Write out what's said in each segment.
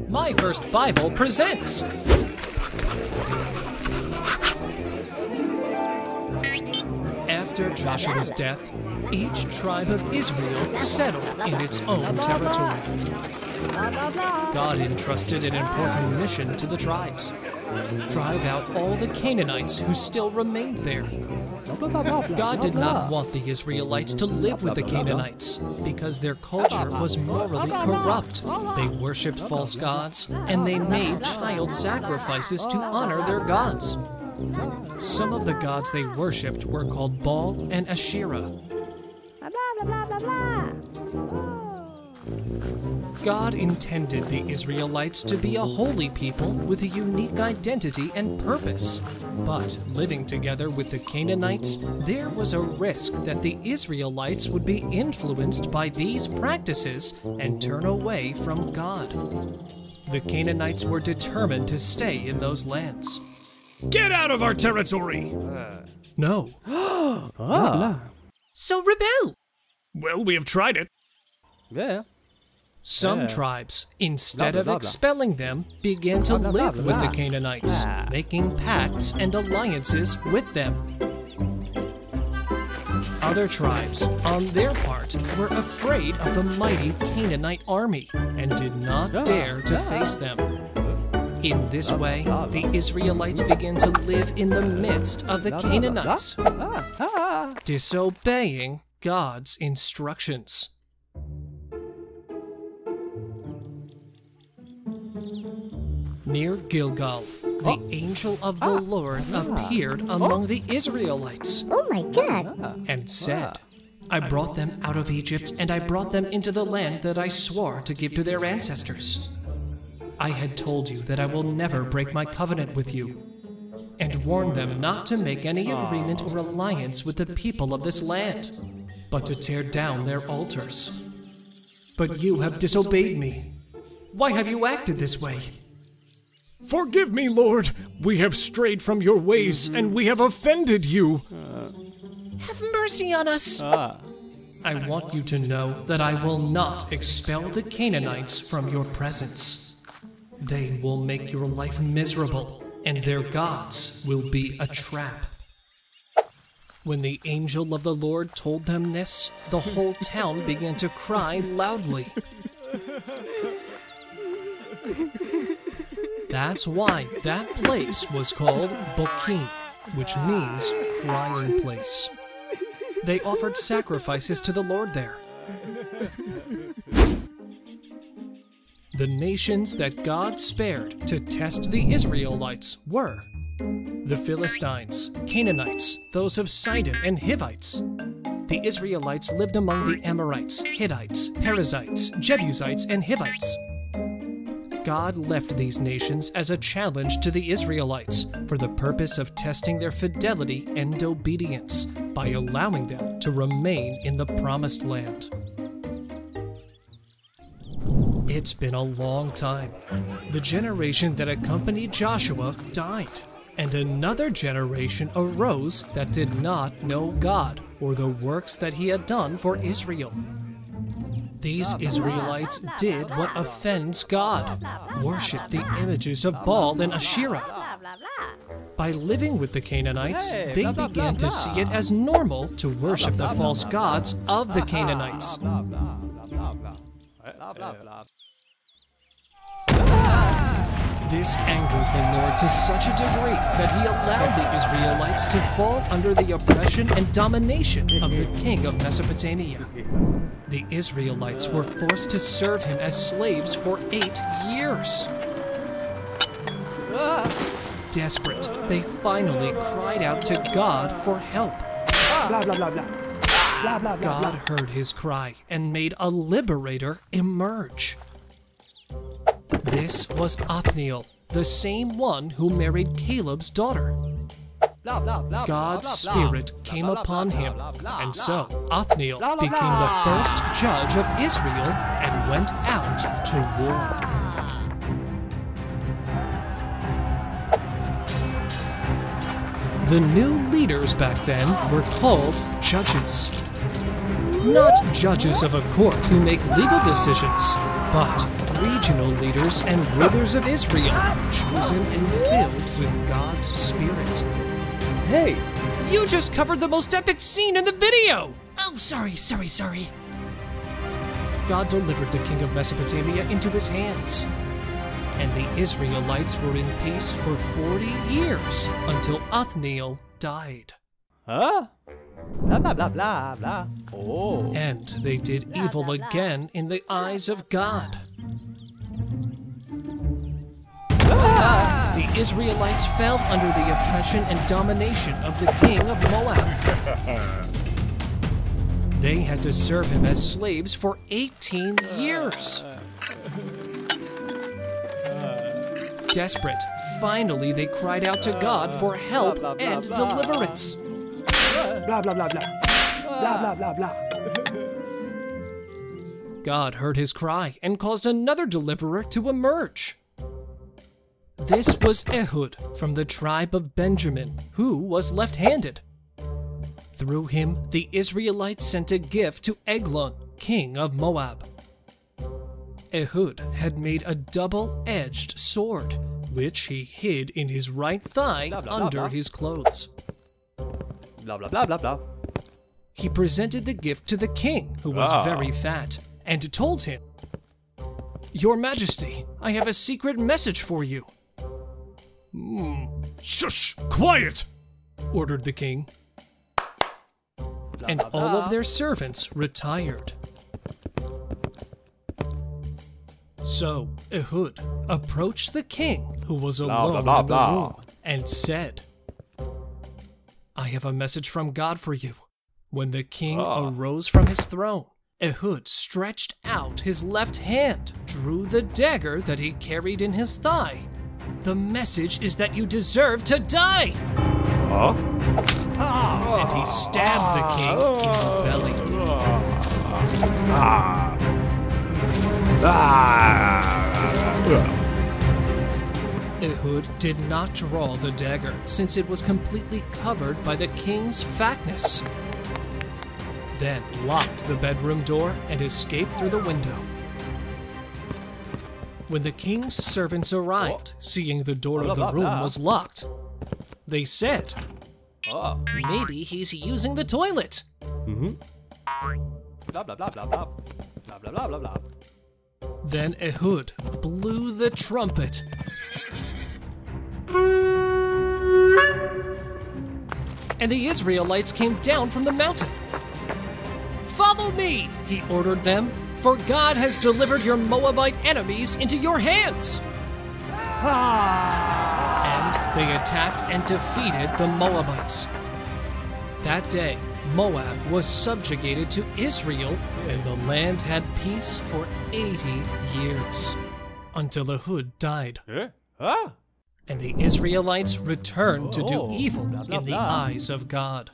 My First Bible presents. After Joshua's death, each tribe of Israel settled in its own territory. God entrusted an important mission to the tribes: drive out all the Canaanites who still remained there. God did not want the Israelites to live with the Canaanites because their culture was morally corrupt. They worshipped false gods, and they made child sacrifices to honor their gods. Some of the gods they worshipped were called Baal and Asherah. God intended the Israelites to be a holy people with a unique identity and purpose. But living together with the Canaanites, there was a risk that the Israelites would be influenced by these practices and turn away from God. The Canaanites were determined to stay in those lands. Get out of our territory! No. So rebel! Well, we have tried it. Yeah. Some tribes, instead of expelling them, began to live with the Canaanites, making pacts and alliances with them. Other tribes, on their part, were afraid of the mighty Canaanite army and did not dare to face them. In this way, the Israelites began to live in the midst of the Canaanites, disobeying God's instructions. Near Gilgal, the angel of the Lord appeared among the Israelites. Oh my God! And said, I brought them out of Egypt, and I brought them into the land that I swore to give to their ancestors. I had told you that I will never break my covenant with you, and warned them not to make any agreement or alliance with the people of this land, but to tear down their altars. But you have disobeyed me. Why have you acted this way? Forgive me, Lord. We have strayed from your ways, and we have offended you. Have mercy on us! I want you to know that I will not expel the Canaanites from your presence. They will make your life miserable, and their gods will be a trap. When the angel of the Lord told them this, the whole town began to cry loudly. That's why that place was called Bokim, which means crying place. They offered sacrifices to the Lord there. The nations that God spared to test the Israelites were the Philistines, Canaanites, those of Sidon and Hivites. The Israelites lived among the Amorites, Hittites, Perizzites, Jebusites, and Hivites. God left these nations as a challenge to the Israelites for the purpose of testing their fidelity and obedience by allowing them to remain in the Promised Land. It's been a long time. The generation that accompanied Joshua died, and another generation arose that did not know God or the works that he had done for Israel. These Israelites did what offends God, worship the images of Baal and Asherah. By living with the Canaanites, they began to see it as normal to worship the false gods of the Canaanites. This angered the Lord to such a degree that he allowed the Israelites to fall under the oppression and domination of the king of Mesopotamia. The Israelites were forced to serve him as slaves for 8 years. Desperate, they finally cried out to God for help. God heard his cry and made a liberator emerge. This was Othniel, the same one who married Caleb's daughter. God's spirit came upon him, and so Othniel became the first judge of Israel and went out to war. The new leaders back then were called judges. Not judges of a court who make legal decisions, but regional leaders and rulers of Israel, chosen and filled with God's Spirit. Hey! You just covered the most epic scene in the video! Oh, sorry. God delivered the king of Mesopotamia into his hands, and the Israelites were in peace for 40 years until Othniel died. Huh? Blah blah blah blah blah. Oh. And they did evil again in the eyes of God. The Israelites fell under the oppression and domination of the king of Moab. They had to serve him as slaves for 18 years. Desperate, finally they cried out to God for help and deliverance. Blah blah blah blah. Blah blah blah blah. God heard his cry and caused another deliverer to emerge. This was Ehud from the tribe of Benjamin, who was left-handed. Through him, the Israelites sent a gift to Eglon, king of Moab. Ehud had made a double-edged sword, which he hid in his right thigh under his clothes. Blah blah blah blah blah. He presented the gift to the king, who was very fat, and told him, "Your Majesty, I have a secret message for you." Shush! Quiet! Ordered the king. And all of their servants retired. So Ehud approached the king, who was alone in the room, and said, "I have a message from God for you." When the king arose from his throne, Ehud stretched out his left hand, drew the dagger that he carried in his thigh. "The message is that you deserve to die!" Huh? And he stabbed the king in the belly. Ehud did not draw the dagger, since it was completely covered by the king's fatness. Then locked the bedroom door and escaped through the window. When the king's servants arrived, seeing the door of the room was locked, they said, "Maybe he's using the toilet." Blah blah blah blah blah. Blah blah blah blah blah. Then Ehud blew the trumpet. And the Israelites came down from the mountain. "Follow me," he ordered them, "for God has delivered your Moabite enemies into your hands." And they attacked and defeated the Moabites. That day, Moab was subjugated to Israel, and the land had peace for 80 years, until Ehud died. And the Israelites returned to do evil in the eyes of God.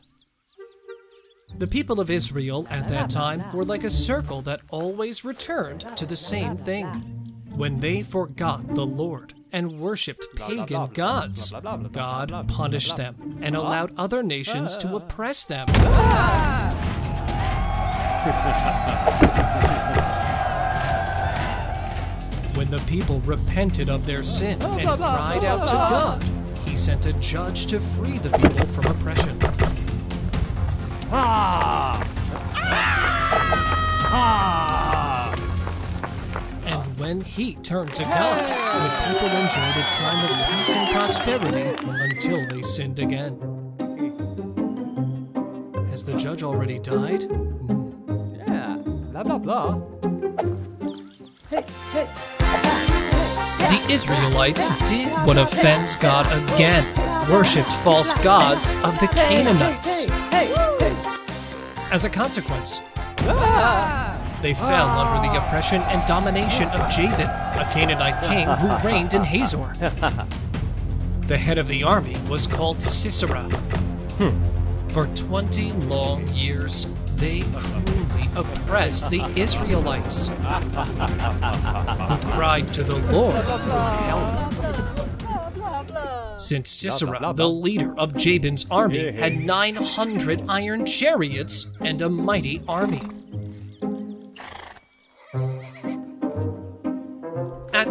The people of Israel at that time were like a circle that always returned to the same thing. When they forgot the Lord and worshipped pagan gods, God punished them and allowed other nations to oppress them. When the people repented of their sin and cried out to God, he sent a judge to free the people from oppression. And when he turned to God, the people enjoyed a time of peace and prosperity until they sinned again. Has the judge already died? Yeah. Blah blah blah. The Israelites did what offends God again, worshipped false gods of the Canaanites. As a consequence, they fell under the oppression and domination of Jabin, a Canaanite king who reigned in Hazor. The head of the army was called Sisera. For 20 long years, they cruelly oppressed the Israelites, who cried to the Lord for help. Since Sisera, the leader of Jabin's army, had 900 iron chariots and a mighty army.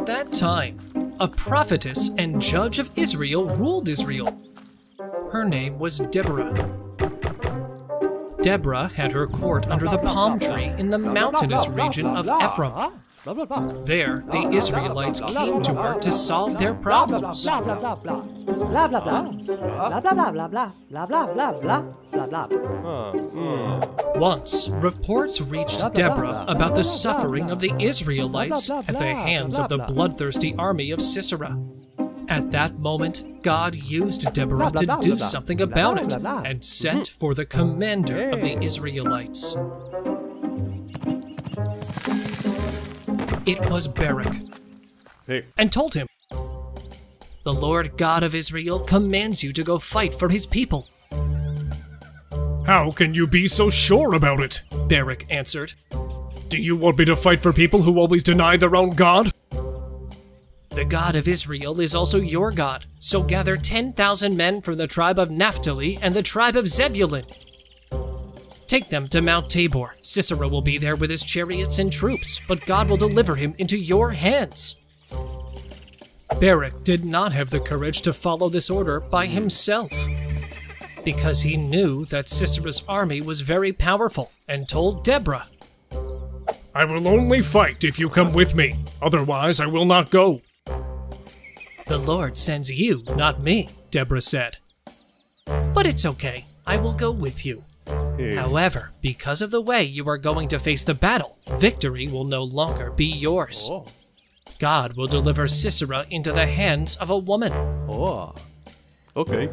that time, a prophetess and judge of Israel ruled Israel. Her name was Deborah. Deborah had her court under the palm tree in the mountainous region of Ephraim. There, the Israelites came to her to solve their problems. Once, reports reached Deborah about the suffering of the Israelites at the hands of the bloodthirsty army of Sisera. At that moment, God used Deborah to do something about it and sent for the commander of the Israelites. It was Barak, and told him, "The Lord God of Israel commands you to go fight for his people." How can you be so sure about it? Barak answered, Do you want me to fight for people who always deny their own God? "The God of Israel is also your God, so gather 10,000 men from the tribe of Naphtali and the tribe of Zebulun. Take them to Mount Tabor. Sisera will be there with his chariots and troops, but God will deliver him into your hands." Barak did not have the courage to follow this order by himself, because he knew that Sisera's army was very powerful, and told Deborah, I will only fight if you come with me, otherwise I will not go. "The Lord sends you, not me," Deborah said. "But it's okay, I will go with you. However, because of the way you are going to face the battle, victory will no longer be yours. God will deliver Sisera into the hands of a woman." Oh, okay.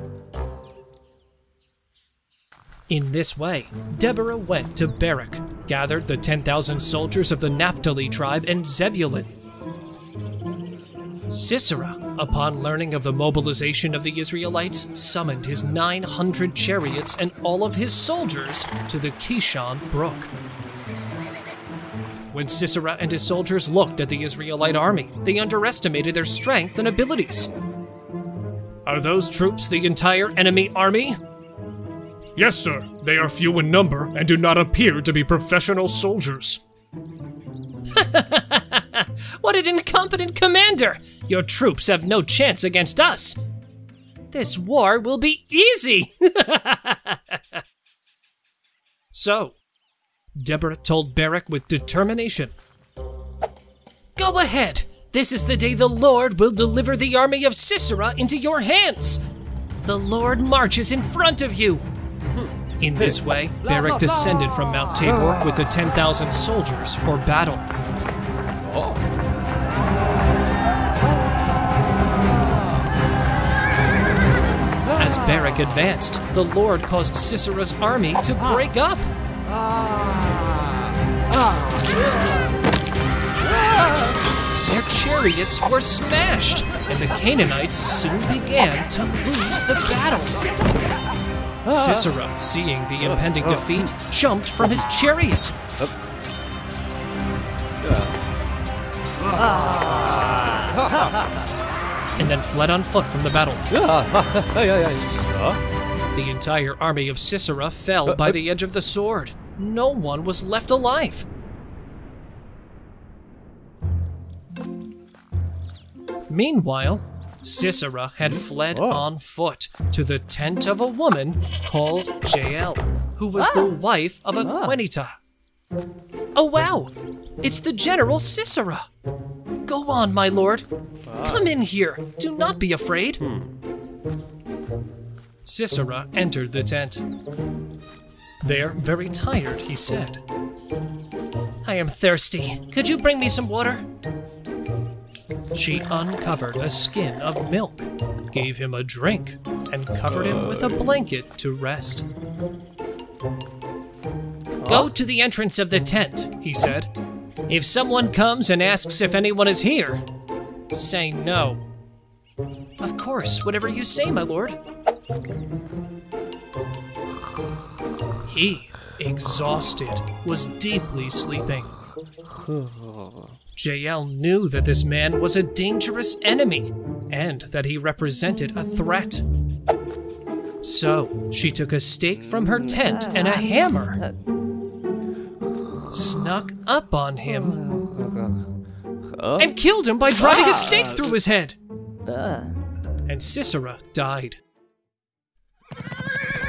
In this way, Deborah went to Barak, gathered the 10,000 soldiers of the Naphtali tribe and Zebulun. Sisera, upon learning of the mobilization of the Israelites, summoned his 900 chariots and all of his soldiers to the Kishon Brook. When Sisera and his soldiers looked at the Israelite army, they underestimated their strength and abilities. "Are those troops the entire enemy army?" Yes, sir. They are few in number and do not appear to be professional soldiers. What an incompetent commander! Your troops have no chance against us. This war will be easy. So, Deborah told Barak with determination, "Go ahead. This is the day the Lord will deliver the army of Sisera into your hands. The Lord marches in front of you." In this way, Barak descended from Mount Tabor with the 10,000 soldiers for battle. As Barak advanced, the Lord caused Sisera's army to break up. Their chariots were smashed, and the Canaanites soon began to lose the battle. Sisera, seeing the impending defeat, jumped from his chariot. And then fled on foot from the battle. The entire army of Sisera fell by the edge of the sword. No one was left alive. Meanwhile, Sisera had fled on foot to the tent of a woman called Jael, who was the wife of a Quenita. "Oh wow, it's the General Sisera. Go on, my lord. Come in here. Do not be afraid." Sisera entered the tent. There, very tired, he said, "I am thirsty. Could you bring me some water?" She uncovered a skin of milk, gave him a drink, and covered him with a blanket to rest. "Go to the entrance of the tent," he said. "If someone comes and asks if anyone is here, say no." "Of course, whatever you say, my lord." He, exhausted, was deeply sleeping. Jael knew that this man was a dangerous enemy, and that he represented a threat. So, she took a stake from her tent and a hammer, snuck up on him, and killed him by driving a stake through his head. And Sisera died.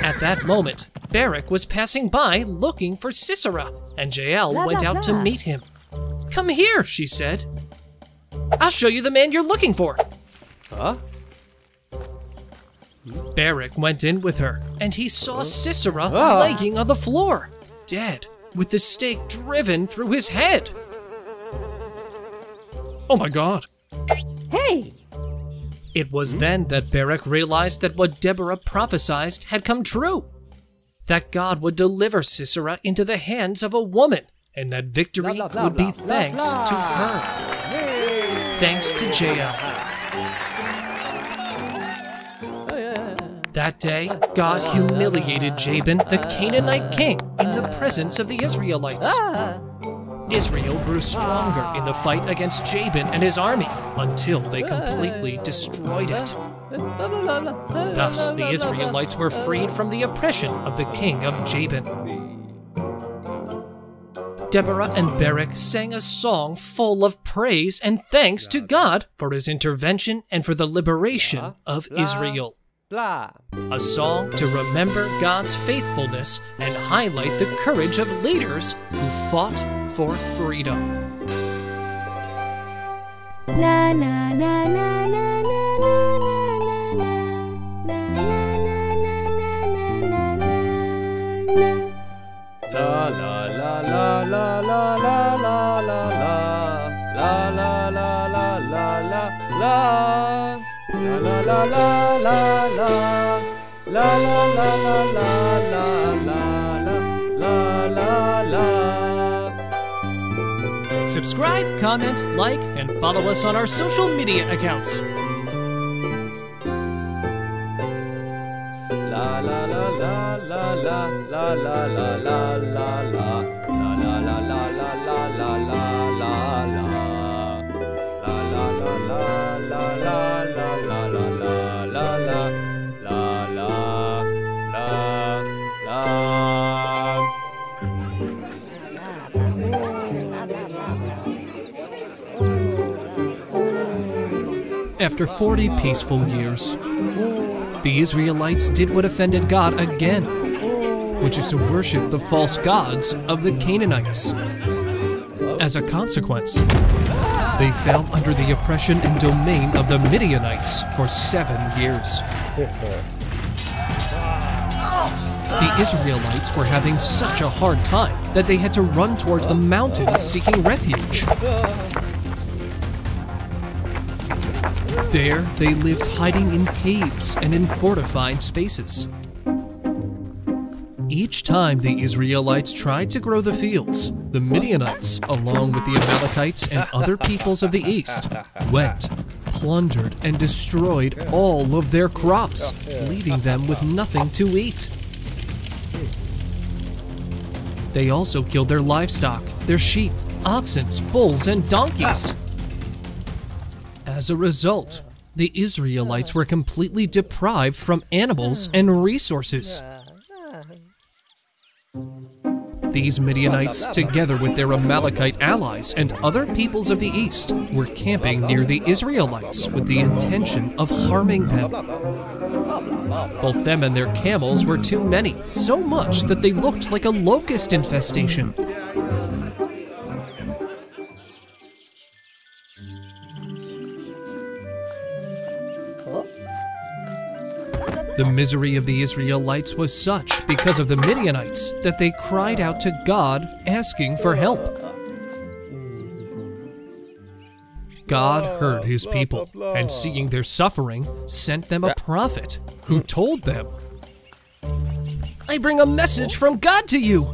At that moment, Barak was passing by looking for Sisera, and Jael went out to meet him. "Come here," she said. "I'll show you the man you're looking for." Barak went in with her, and he saw Sisera laying on the floor, dead, with the stake driven through his head. Oh my God. Hey! It was then that Barak realized that what Deborah prophesied had come true. That God would deliver Sisera into the hands of a woman, and that victory would be thanks to her. Thanks to Jael. That day, God humiliated Jabin, the Canaanite king, in the presence of the Israelites. Israel grew stronger in the fight against Jabin and his army until they completely destroyed it. Thus, the Israelites were freed from the oppression of the king of Jabin. Deborah and Barak sang a song full of praise and thanks to God for his intervention and for the liberation of Israel. A song to remember God's faithfulness and highlight the courage of leaders who fought for freedom. Na na na na na na na na La la la la la la la la la la la la la la la la. La la la la la la la la la la la. Subscribe, comment, like, and follow us on our social media accounts. La la la la la la la la la la la la la la la la la la la la. After 40 peaceful years, the Israelites did what offended God again, which is to worship the false gods of the Canaanites. As a consequence, they fell under the oppression and domain of the Midianites for 7 years. The Israelites were having such a hard time that they had to run towards the mountains seeking refuge. There, they lived hiding in caves and in fortified spaces. Each time the Israelites tried to grow the fields, the Midianites, along with the Amalekites and other peoples of the east, went, plundered, and destroyed all of their crops, leaving them with nothing to eat. They also killed their livestock, their sheep, oxen, bulls, and donkeys. As a result, the Israelites were completely deprived from animals and resources. These Midianites, together with their Amalekite allies and other peoples of the east, were camping near the Israelites with the intention of harming them. Both them and their camels were too many, so much that they looked like a locust infestation. The misery of the Israelites was such because of the Midianites that they cried out to God asking for help. God heard his people, and seeing their suffering, sent them a prophet who told them, "I bring a message from God to you.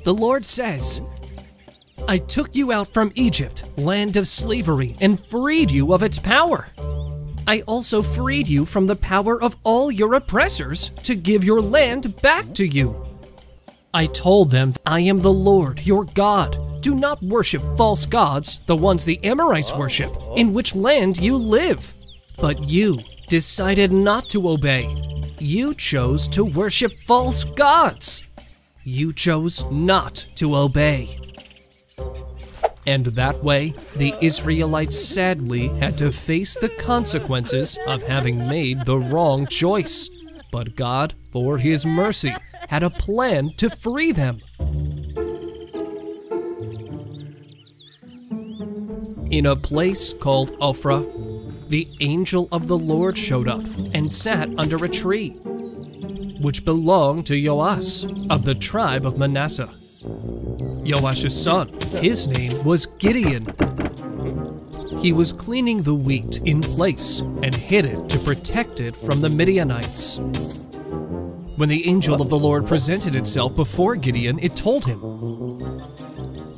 The Lord says, I took you out from Egypt, land of slavery, and freed you of its power. I also freed you from the power of all your oppressors to give your land back to you. I told them, I am the Lord, your God. Do not worship false gods, the ones the Amorites worship, in which land you live. But you decided not to obey. You chose to worship false gods. You chose not to obey. And that way, the Israelites sadly had to face the consequences of having made the wrong choice. But God, for His mercy, had a plan to free them. In a place called Ophrah, the angel of the Lord showed up and sat under a tree, which belonged to Joash of the tribe of Manasseh. Joash's son, his name was Gideon. He was cleaning the wheat in place and hid it to protect it from the Midianites. When the angel of the Lord presented itself before Gideon, it told him,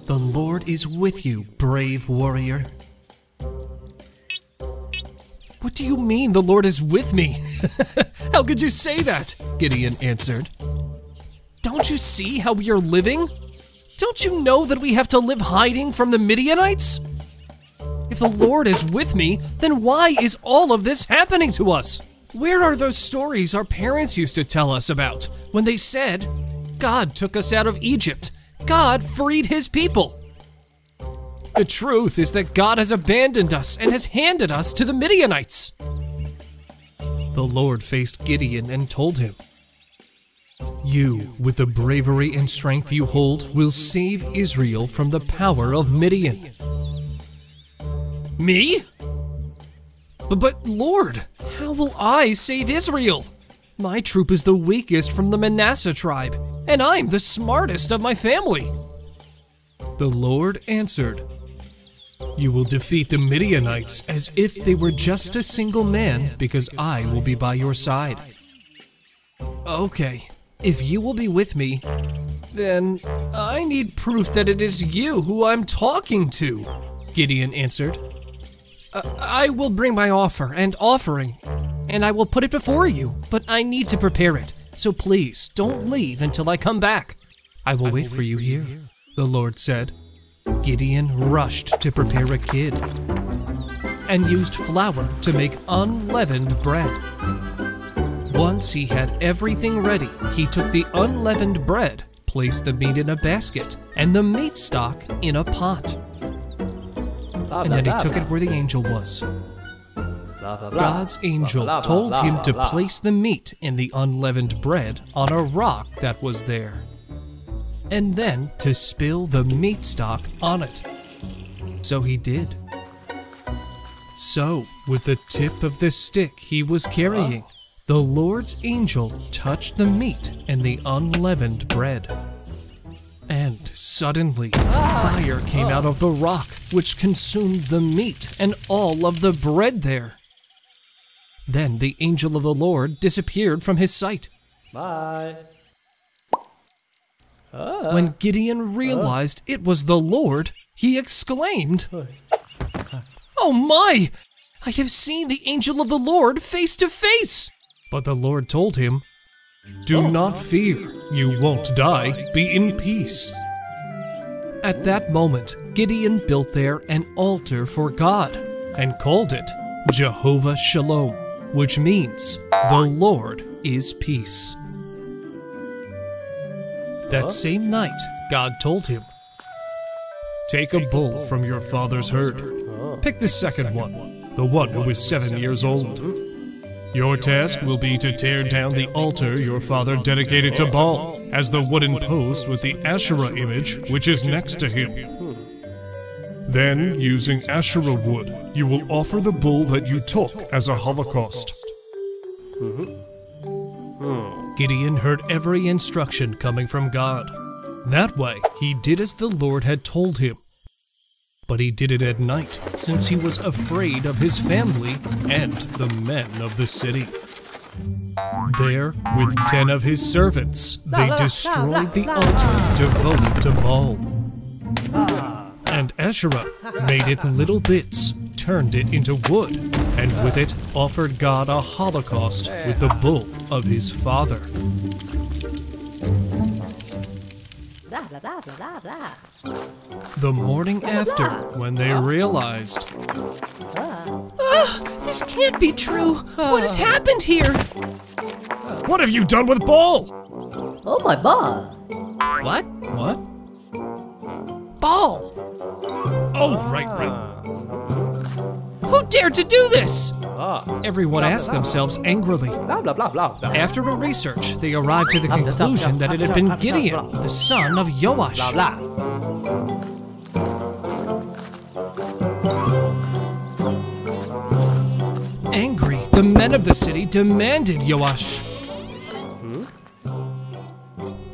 "The Lord is with you, brave warrior." "What do you mean the Lord is with me? How could you say that?" Gideon answered. "Don't you see how we are living? Don't you know that we have to live hiding from the Midianites? If the Lord is with me, then why is all of this happening to us? Where are those stories our parents used to tell us about when they said, 'God took us out of Egypt. God freed His people'? The truth is that God has abandoned us and has handed us to the Midianites." The Lord faced Gideon and told him, "You, with the bravery and strength you hold, will save Israel from the power of Midian." "Me? But Lord, how will I save Israel? My troop is the weakest from the Manasseh tribe, and I'm the smartest of my family." The Lord answered, "You will defeat the Midianites as if they were just a single man, because I will be by your side." "Okay, if you will be with me, then I need proof that it is you who I'm talking to," Gideon answered. I will bring my offer and offering, and I will put it before you, but I need to prepare it, so please don't leave until I come back." "I will wait for you here," the Lord said. Gideon rushed to prepare a kid and used flour to make unleavened bread. Once he had everything ready, he took the unleavened bread, placed the meat in a basket, and the meat stock in a pot. And then he took it where the angel was. God's angel told him to place the meat in the unleavened bread on a rock that was there, and then to spill the meat stock on it. So he did. So, with the tip of the stick he was carrying, the Lord's angel touched the meat and the unleavened bread. And suddenly, fire came out of the rock, which consumed the meat and all of the bread there. Then the angel of the Lord disappeared from his sight. Bye. When Gideon realized it was the Lord, he exclaimed, "Oh my! I have seen the angel of the Lord face to face!" But the Lord told him, "Do not fear, you won't die, be in peace." At that moment, Gideon built there an altar for God and called it Jehovah Shalom, which means the Lord is peace. That same night, God told him, "Take a bull from your father's herd. Pick the second one, the one who is 7 years old. Your task will be to tear down the altar your father dedicated to Baal, as the wooden post with the Asherah image which is next to him. Then, using Asherah wood, you will offer the bull that you took as a holocaust." Gideon heard every instruction coming from God. That way, he did as the Lord had told him. But he did it at night, since he was afraid of his family and the men of the city. There, with 10 of his servants, they destroyed the altar devoted to Baal. And Asherah made it little bits, turned it into wood, and with it offered God a holocaust with the bull of his father. The morning after, when they realized, This can't be true. What has happened here? What have you done with Baal? Oh my god. "What? What?" Baal. Oh, right. Who dared to do this? Everyone asked themselves angrily. Blah, blah, blah, blah, blah. After a research, they arrived to the conclusion that it had been Gideon, the son of Joash. Blah, blah. Angry, the men of the city demanded Joash.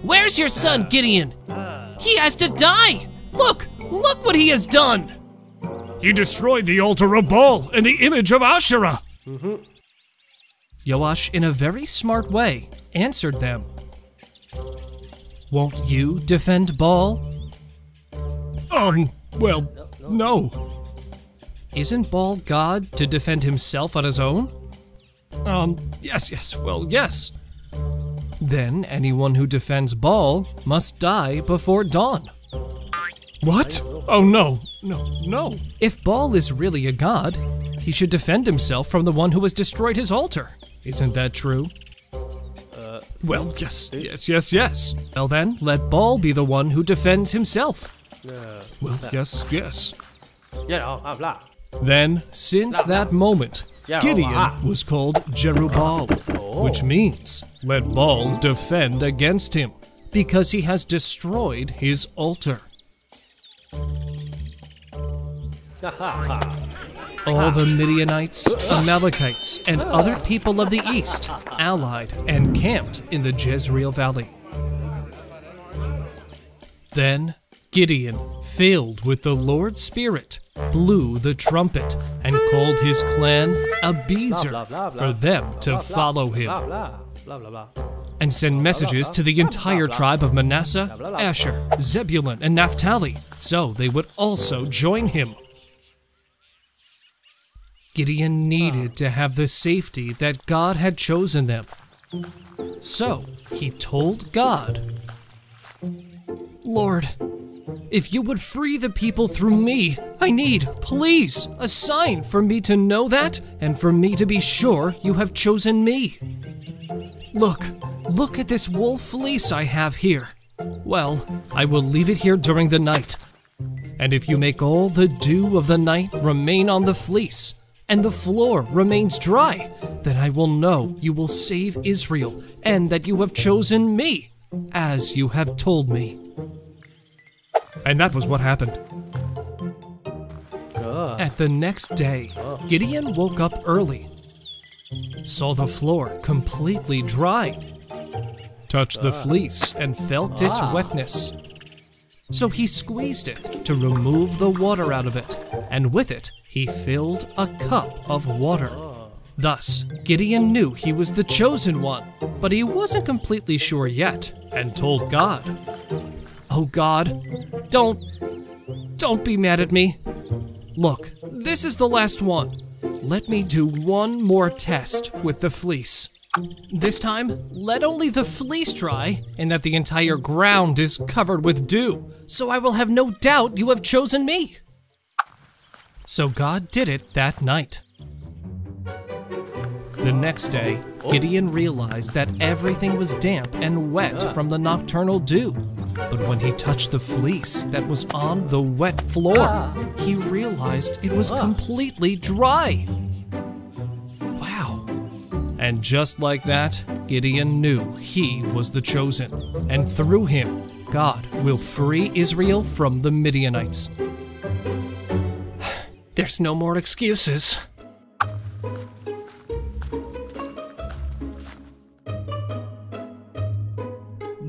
Where's your son, Gideon? He has to die! Look what he has done! He destroyed the altar of Baal and the image of Asherah. Joash, in a very smart way, answered them. Won't you defend Baal? Well, no. Isn't Baal God to defend himself on his own? Yes. Then anyone who defends Baal must die before dawn. What? Oh, no. If Baal is really a god, he should defend himself from the one who has destroyed his altar. Isn't that true? Well, yes. Well then, let Baal be the one who defends himself. Well, yes. Blah. Then, since that moment, Gideon was called Jerubbaal, which means, let Baal defend against him, because he has destroyed his altar. All the Midianites, Amalekites, and other people of the east allied and camped in the Jezreel Valley. Then Gideon, filled with the Lord's Spirit, blew the trumpet and called his clan Abiezer for them to follow him, and send messages to the entire tribe of Manasseh, Asher, Zebulun, and Naphtali, so they would also join him. Gideon needed to have the safety that God had chosen them. So he told God, Lord, if you would free the people through me, I need, please, a sign for me to know that and for me to be sure you have chosen me. Look at this wool fleece I have here. Well, I will leave it here during the night. And if you make all the dew of the night remain on the fleece, and the floor remains dry, then I will know you will save Israel, and that you have chosen me, as you have told me. And that was what happened. At the next day, Gideon woke up early, saw the floor completely dry, touched the fleece and felt its wetness. So he squeezed it to remove the water out of it, and with it, he filled a cup of water. Thus, Gideon knew he was the chosen one, but he wasn't completely sure yet, and told God, Oh God, don't be mad at me. Look, this is the last one. Let me do one more test with the fleece. This time, let only the fleece dry, and that the entire ground is covered with dew, so I will have no doubt you have chosen me. So God did it that night. The next day, Gideon realized that everything was damp and wet from the nocturnal dew. But when he touched the fleece that was on the wet floor, he realized it was completely dry. Wow. And just like that, Gideon knew he was the chosen, and through him, God will free Israel from the Midianites. There's no more excuses.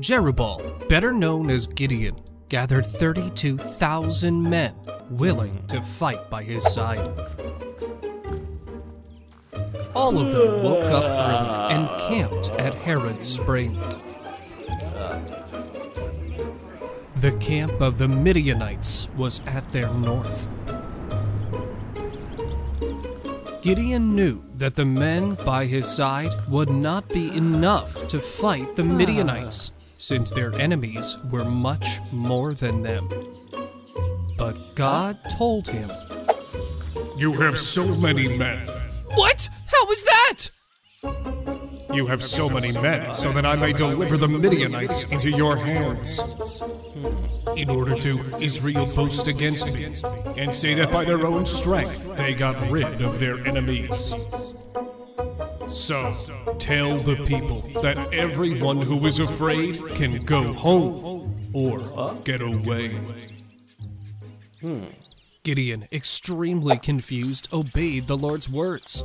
Jerubbaal, better known as Gideon, gathered 32,000 men willing to fight by his side. All of them woke up early and camped at Herod's spring. The camp of the Midianites was at their north. Gideon knew that the men by his side would not be enough to fight the Midianites, since their enemies were much more than them. But God told him, You have so many men. What? How was that? You have so many men so that I may deliver the Midianites into your hands. in order to Israel boast against me and say that by their own strength they got rid of their enemies. So, tell the people that everyone who is afraid can go home or get away. Gideon, extremely confused, obeyed the Lord's words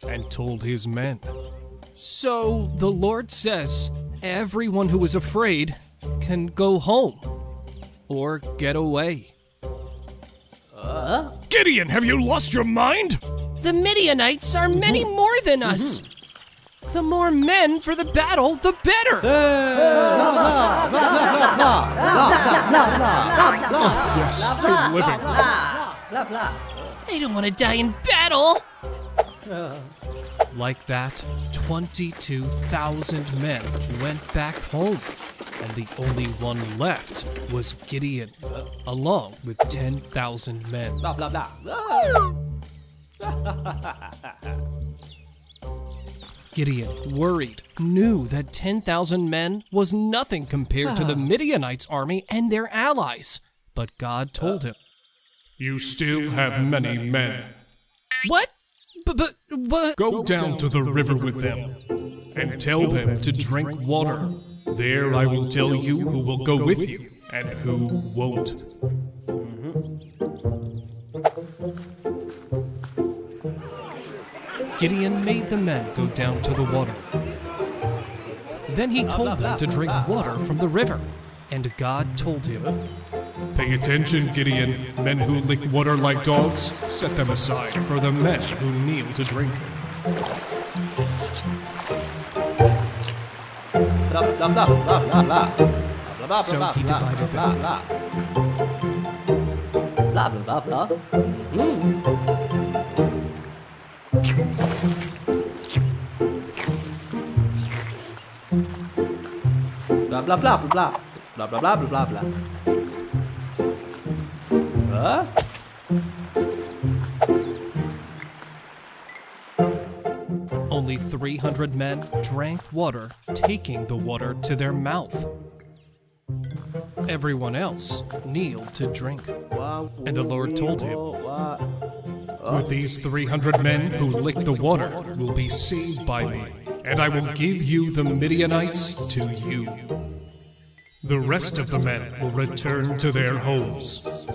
and told his men. So the Lord says, everyone who is afraid can go home or get away. Gideon, have you lost your mind? The Midianites are many more than us. The more men for the battle, the better. Yes, I'm living. They don't want to die in battle. Like that, 22,000 men went back home, and the only one left was Gideon, along with 10,000 men. Gideon, worried, knew that 10,000 men was nothing compared to the Midianites' army and their allies. But God told him, You still have many men. What? But Go down to the river with them and tell them to drink water. There I will tell you who will go with you and who won't. Gideon made the men go down to the water. Then he told them to drink water from the river, and God told him, Pay attention, Gideon. Men who lick water like dogs, set them aside for the men who kneel to drink. So he divided them. Only 300 men drank water, taking the water to their mouth. Everyone else kneeled to drink. And the Lord told him, With these 300 men who lick the water will be saved by me, and I will give you the Midianites to you. The rest of the men will return to their homes.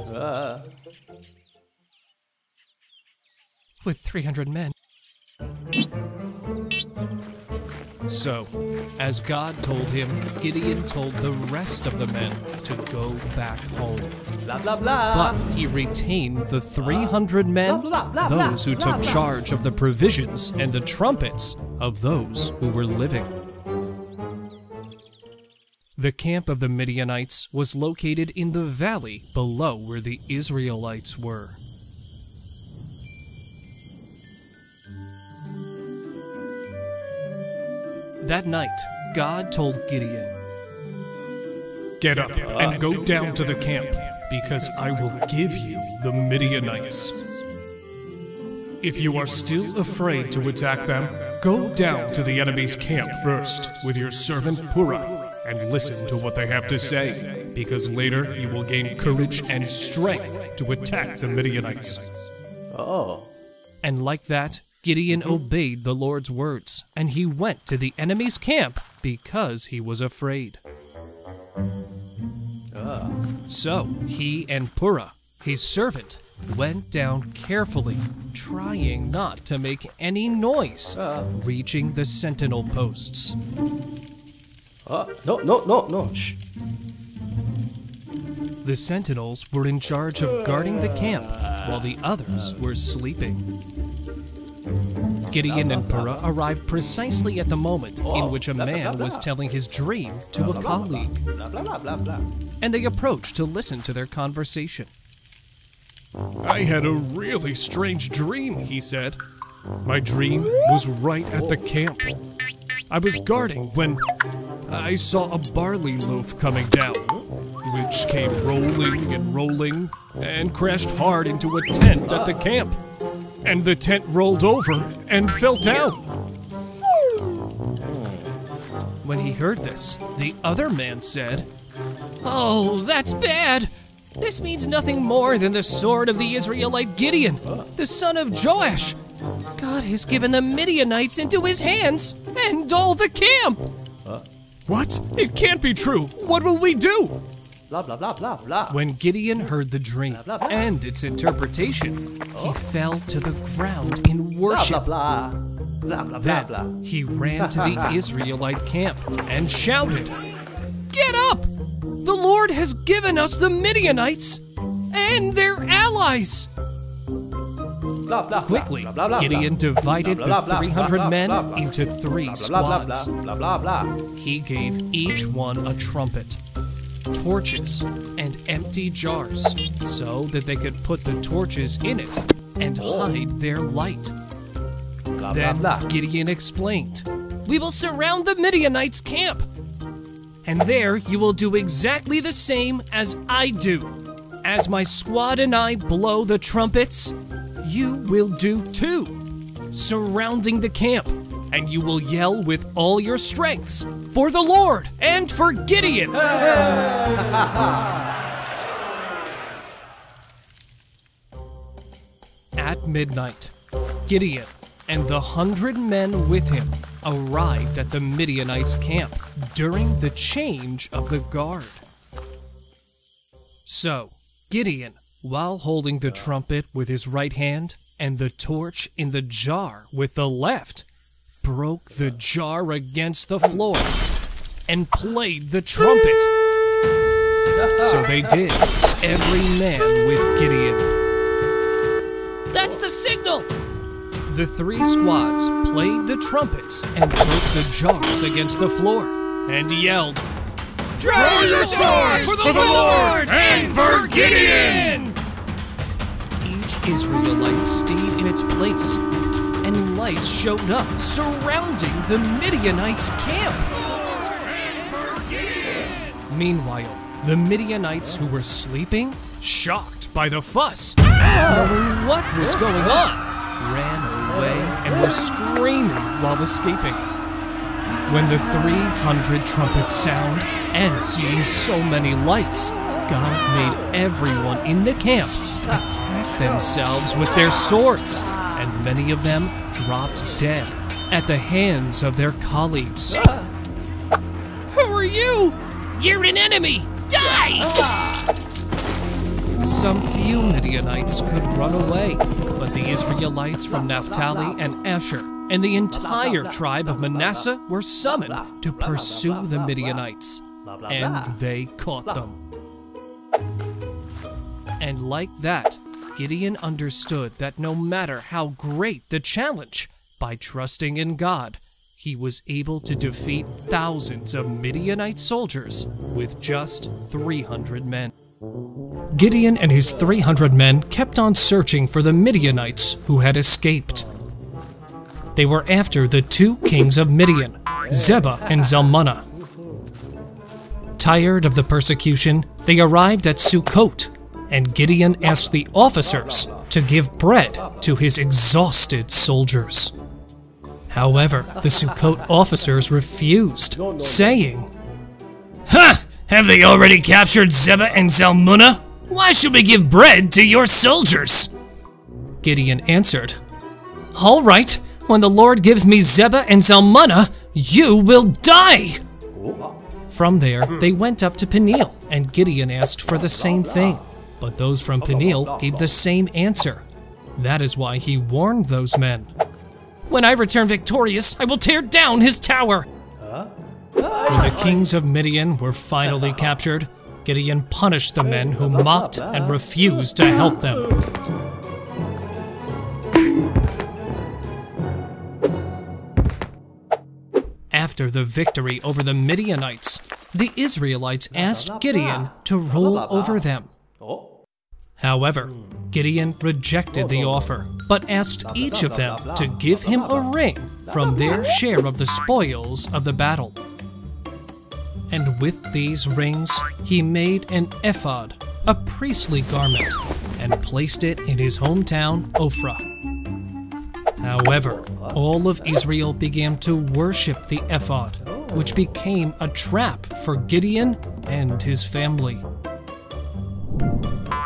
with 300 men. So, as God told him, Gideon told the rest of the men to go back home. But he retained the 300 men, those who took charge of the provisions and the trumpets of those who were living. The camp of the Midianites was located in the valley below where the Israelites were. That night, God told Gideon, "Get up and go down to the camp, because I will give you the Midianites. If you are still afraid to attack them, go down to the enemy's camp first with your servant Purah and listen to what they have to say, because later you will gain courage and strength to attack the Midianites." And like that, Gideon obeyed the Lord's words, and he went to the enemy's camp because he was afraid. So he and Purah, his servant, went down carefully, trying not to make any noise, reaching the sentinel posts. No. Shh. The sentinels were in charge of guarding the camp, while the others were sleeping. Gideon and Purah arrived precisely at the moment in which a man was telling his dream to a colleague, and they approached to listen to their conversation. "I had a really strange dream," he said. "My dream was right at the camp. I was guarding when I saw a barley loaf coming down, which came rolling and crashed hard into a tent at the camp. And the tent rolled over and fell down." When he heard this, the other man said, Oh, that's bad. This means nothing more than the sword of the Israelite Gideon, the son of Joash. God has given the Midianites into his hands and all the camp. What? It can't be true. What will we do? Blah, blah, blah, blah, blah. When Gideon heard the dream and its interpretation, he fell to the ground in worship. Blah, blah, blah. Blah, blah, blah, blah. Then he ran to the Israelite camp and shouted, "Get up! The Lord has given us the Midianites and their allies!" Blah, blah, Quickly, blah, blah, blah, Gideon blah. divided Blah, blah, the blah, 300 blah, men blah, blah. into 3 Blah, blah, blah, squads. blah, blah, blah, blah. He gave each one a trumpet, torches, and empty jars, so that they could put the torches in it and hide their light. Blah, Then blah, blah. Gideon explained, "We will surround the Midianites' camp, and there you will do exactly the same as I do. As my squad and I blow the trumpets, you will do too, surrounding the camp, and you will yell with all your strengths for the Lord and for Gideon." At midnight, Gideon and the 100 men with him arrived at the Midianites' camp during the change of the guard. So, Gideon, while holding the trumpet with his right hand and the torch in the jar with the left, broke the jar against the floor and played the trumpet. So they did, every man with Gideon. "That's the signal!" The 3 squads played the trumpets and broke the jars against the floor and yelled, "Draw your swords for the Lord and for Gideon!" Each Israelite stayed in its place, and lights showed up surrounding the Midianites' camp. Meanwhile, the Midianites who were sleeping, shocked by the fuss, knowing what was going on, ran away and were screaming while escaping. When the 300 trumpets sound and seeing so many lights, God made everyone in the camp attack themselves with their swords, and many of them dropped dead at the hands of their colleagues. "Who are you? You're an enemy! Die!" Some few Midianites could run away, but the Israelites from Naphtali and Asher and the entire tribe of Manasseh were summoned to pursue the Midianites, and they caught them. And like that, Gideon understood that no matter how great the challenge, by trusting in God, he was able to defeat thousands of Midianite soldiers with just 300 men. Gideon and his 300 men kept on searching for the Midianites who had escaped. They were after the 2 kings of Midian, Zebah and Zalmunna. Tired of the persecution, they arrived at Sukkot, and Gideon asked the officers to give bread to his exhausted soldiers. However, the Sukkot officers refused, saying, "Ha! Have they already captured Zebah and Zalmunna? Why should we give bread to your soldiers?" Gideon answered, "All right, when the Lord gives me Zebah and Zalmunna, you will die." From there, they went up to Peniel, and Gideon asked for the same thing. But those from Peniel gave the same answer. That is why he warned those men. "When I return victorious, I will tear down his tower." When the kings of Midian were finally captured, Gideon punished the men who mocked and refused to help them. After the victory over the Midianites, the Israelites asked Gideon to rule over them. However, Gideon rejected the offer, but asked each of them to give him a ring from their share of the spoils of the battle. And with these rings, he made an ephod, a priestly garment, and placed it in his hometown, Ophrah. However, all of Israel began to worship the ephod, which became a trap for Gideon and his family.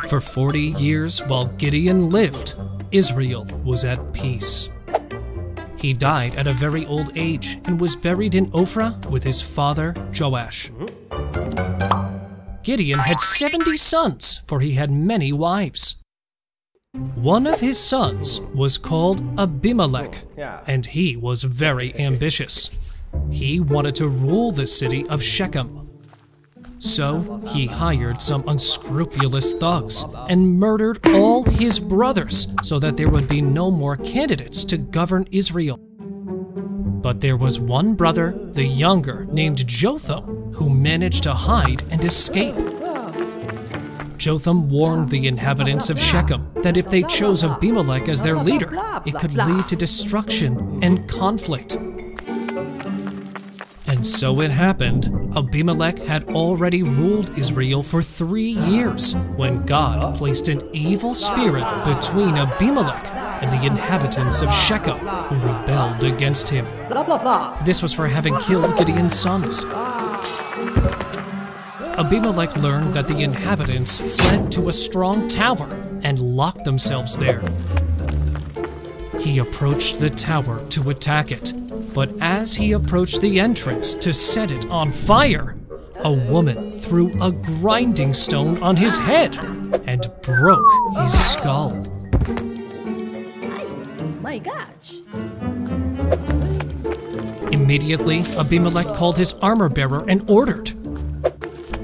For 40 years while Gideon lived, Israel was at peace. He died at a very old age and was buried in Ophrah with his father Joash. Gideon had 70 sons, for he had many wives. One of his sons was called Abimelech, and he was very ambitious. He wanted to rule the city of Shechem. So he hired some unscrupulous thugs and murdered all his brothers so that there would be no more candidates to govern Israel. But there was one brother, the younger, named Jotham, who managed to hide and escape. Jotham warned the inhabitants of Shechem that if they chose Abimelech as their leader, it could lead to destruction and conflict. And so it happened. Abimelech had already ruled Israel for 3 years when God placed an evil spirit between Abimelech and the inhabitants of Shechem, who rebelled against him. This was for having killed Gideon's sons. Abimelech learned that the inhabitants fled to a strong tower and locked themselves there. He approached the tower to attack it, but as he approached the entrance to set it on fire, a woman threw a grinding stone on his head and broke his skull. My gosh. Immediately, Abimelech called his armor-bearer and ordered,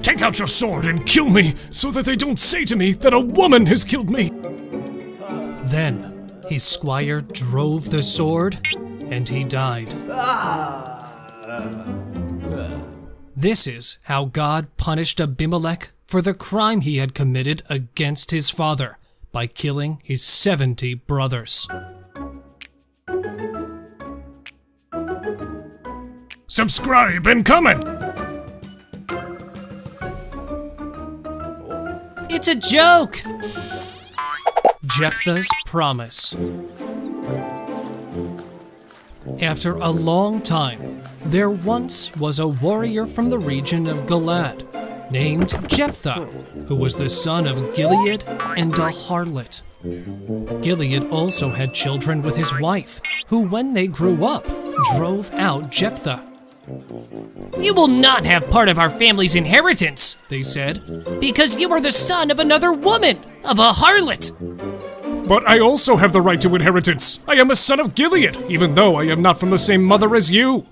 Take out your sword and kill me, so that they don't say to me that a woman has killed me. Then his squire drove the sword, and he died. This is how God punished Abimelech for the crime he had committed against his father by killing his 70 brothers. Subscribe and comment! It's a joke! Jephthah's promise. After a long time, there once was a warrior from the region of Gilad named Jephthah, who was the son of Gilead and a harlot. Gilead also had children with his wife, who when they grew up, drove out Jephthah. You will not have part of our family's inheritance, they said, because you are the son of another woman, of a harlot. But I also have the right to inheritance. I am a son of Gilead, even though I am not from the same mother as you.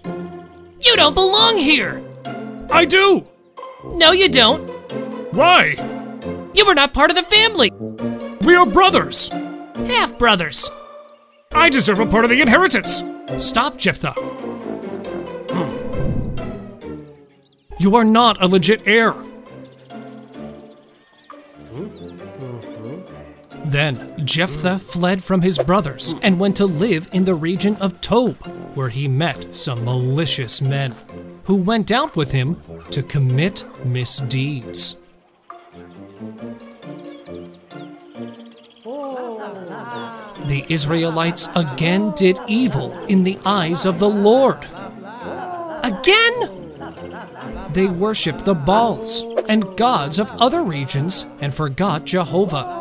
You don't belong here. I do! No, you don't. Why? You were not part of the family. We are brothers. Half-brothers. I deserve a part of the inheritance. Stop, Jephthah. You are not a legit heir. Then Jephthah fled from his brothers and went to live in the region of Tob, where he met some malicious men, who went out with him to commit misdeeds. The Israelites again did evil in the eyes of the Lord. Again? They worshipped the Baals and gods of other regions and forgot Jehovah.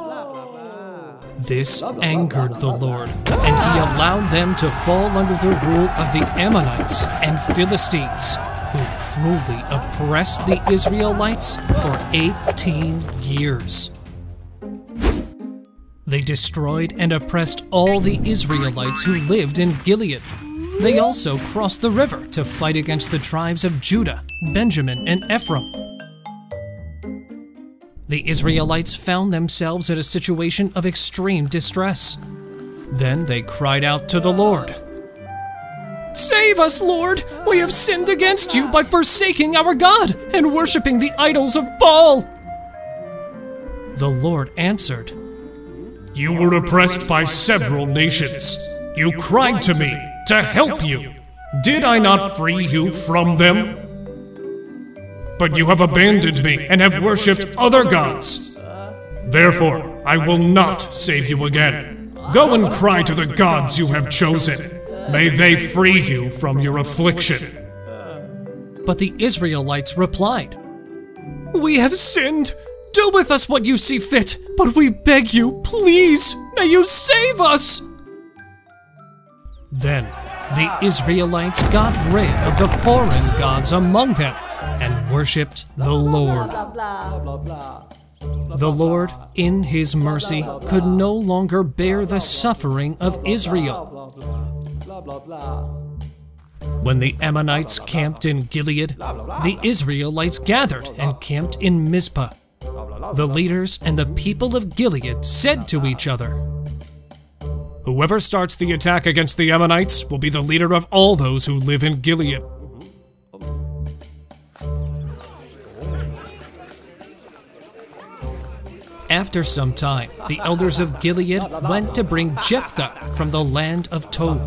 This angered the Lord, and he allowed them to fall under the rule of the Ammonites and Philistines, who cruelly oppressed the Israelites for 18 years. They destroyed and oppressed all the Israelites who lived in Gilead. They also crossed the river to fight against the tribes of Judah, Benjamin, and Ephraim. The Israelites found themselves in a situation of extreme distress. Then they cried out to the Lord. "Save us, Lord! We have sinned against you by forsaking our God and worshiping the idols of Baal." The Lord answered, You were oppressed by several nations. You cried to me to help you. Did I not free you from them? But you have abandoned me and have worshipped other gods. Therefore, I will not save you again. Go and cry to the gods you have chosen. May they free you from your affliction. But the Israelites replied, "We have sinned. Do with us what you see fit, but we beg you, please, may you save us." Then the Israelites got rid of the foreign gods among them and worshipped the Lord. The Lord, in his mercy, could no longer bear the suffering of Israel. When the Ammonites camped in Gilead, the Israelites gathered and camped in Mizpah. The leaders and the people of Gilead said to each other, "Whoever starts the attack against the Ammonites will be the leader of all those who live in Gilead." After some time, the elders of Gilead went to bring Jephthah from the land of Tob.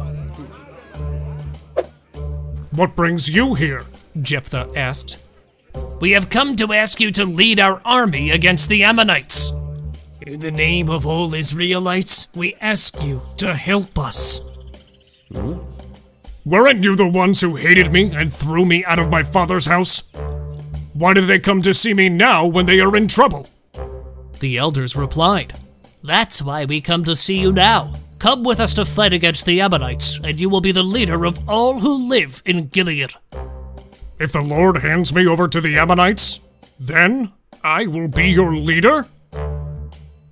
What brings you here? Jephthah asked. We have come to ask you to lead our army against the Ammonites. In the name of all Israelites, we ask you to help us. Weren't you the ones who hated me and threw me out of my father's house? Why do they come to see me now when they are in trouble? The elders replied, That's why we come to see you now. Come with us to fight against the Ammonites, and you will be the leader of all who live in Gilead. If the Lord hands me over to the Ammonites, then I will be your leader?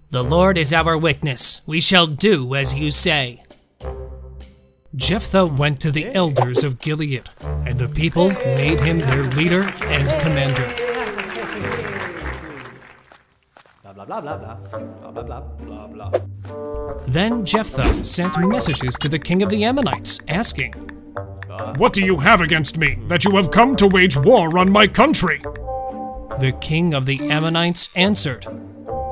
The Lord is our witness. We shall do as you say. Jephthah went to the elders of Gilead, and the people made him their leader and commander. Then Jephthah sent messages to the king of the Ammonites, asking, What do you have against me, that you have come to wage war on my country? The king of the Ammonites answered,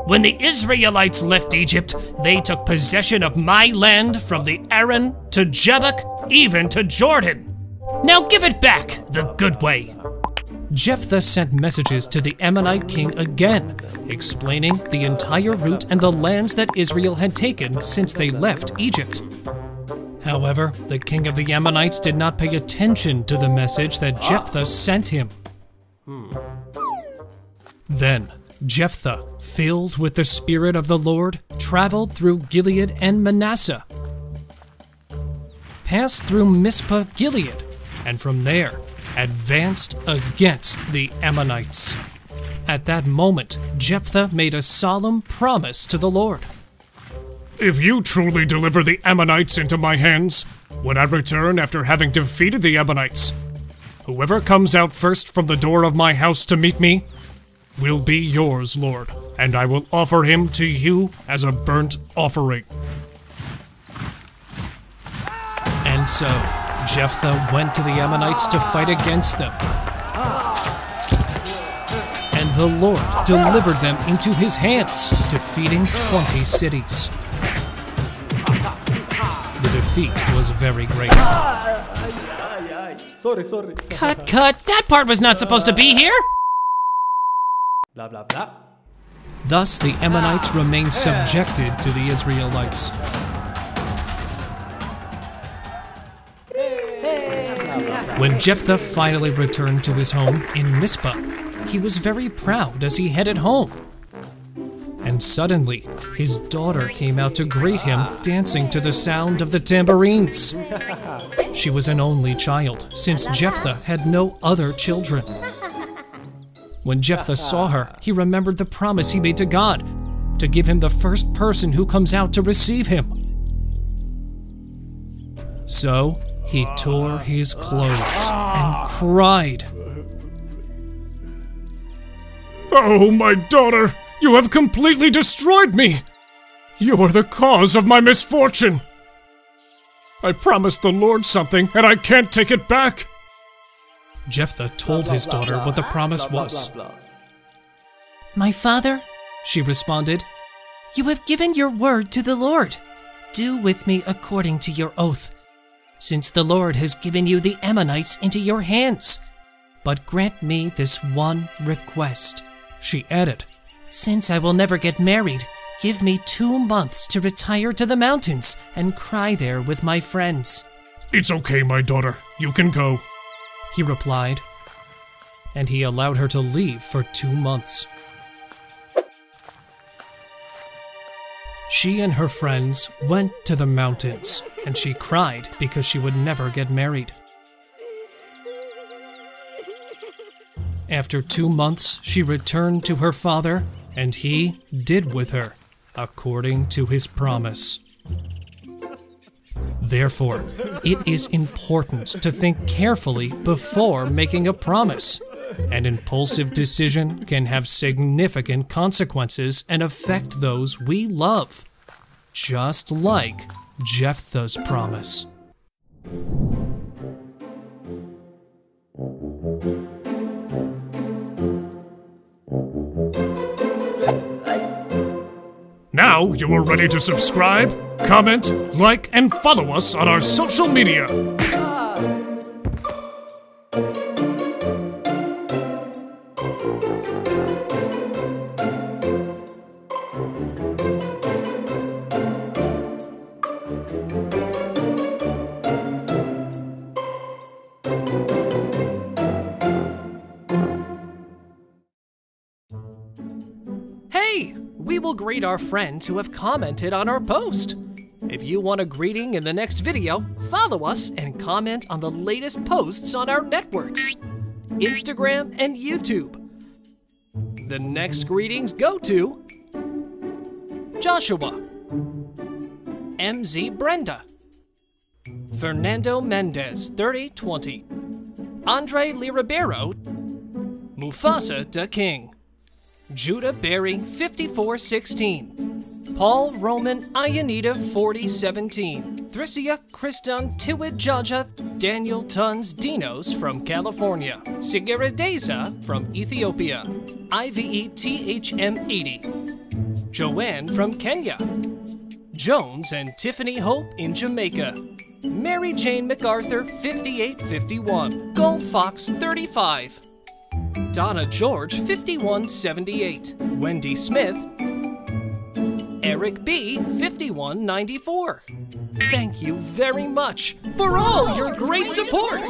When the Israelites left Egypt, they took possession of my land from the Aran to Jabbok, even to Jordan. Now give it back the good way. Jephthah sent messages to the Ammonite king again, explaining the entire route and the lands that Israel had taken since they left Egypt. However, the king of the Ammonites did not pay attention to the message that Jephthah sent him. Then Jephthah, filled with the Spirit of the Lord, traveled through Gilead and Manasseh, passed through Mizpah, Gilead, and from there advanced against the Ammonites. At that moment, Jephthah made a solemn promise to the Lord. If you truly deliver the Ammonites into my hands, when I return after having defeated the Ammonites, whoever comes out first from the door of my house to meet me will be yours, Lord, and I will offer him to you as a burnt offering. And so, Jephthah went to the Ammonites to fight against them. And the Lord delivered them into his hands, defeating 20 cities. The defeat was very great. Cut, that part was not supposed to be here. Thus the Ammonites remained subjected to the Israelites. When Jephthah finally returned to his home in Mizpah, he was very proud as he headed home. And suddenly, his daughter came out to greet him, dancing to the sound of the tambourines. She was an only child, since Jephthah had no other children. When Jephthah saw her, he remembered the promise he made to God, to give him the first person who comes out to receive him. So, he tore his clothes and cried. Oh, my daughter! You have completely destroyed me! You are the cause of my misfortune! I promised the Lord something, and I can't take it back! Jephthah told his daughter what the promise was. My father, She responded, you have given your word to the Lord. Do with me according to your oath, since the Lord has given you the Ammonites into your hands. But grant me this one request. She added, Since I will never get married, give me 2 months to retire to the mountains and cry there with my friends. It's okay, my daughter. You can go. He replied, and he allowed her to leave for 2 months. She and her friends went to the mountains, and she cried because she would never get married. After 2 months, she returned to her father, and he did with her, according to his promise. Therefore, it is important to think carefully before making a promise. An impulsive decision can have significant consequences and affect those we love, just like Jephthah's promise. Now you are ready to subscribe, comment, like, and follow us on our social media. Hey! We will greet our friends who have commented on our post. If you want a greeting in the next video, follow us and comment on the latest posts on our networks, Instagram and YouTube. The next greetings go to Joshua, MZ Brenda, Fernando Mendez 3020, Andre Lee Ribeiro, Mufasa Da King, Judah Berry 5416, Paul Roman Ayanita 4017, Thrysia Kristan Tiwid Jaja, Daniel Tuns Dinos from California, Sigeradeza from Ethiopia, IVETHM80, Joanne from Kenya, Jones and Tiffany Hope in Jamaica, Mary Jane MacArthur 5851, Gold Fox 35, Donna George 5178, Wendy Smith, Eric B 5194. Thank you very much for all your great support!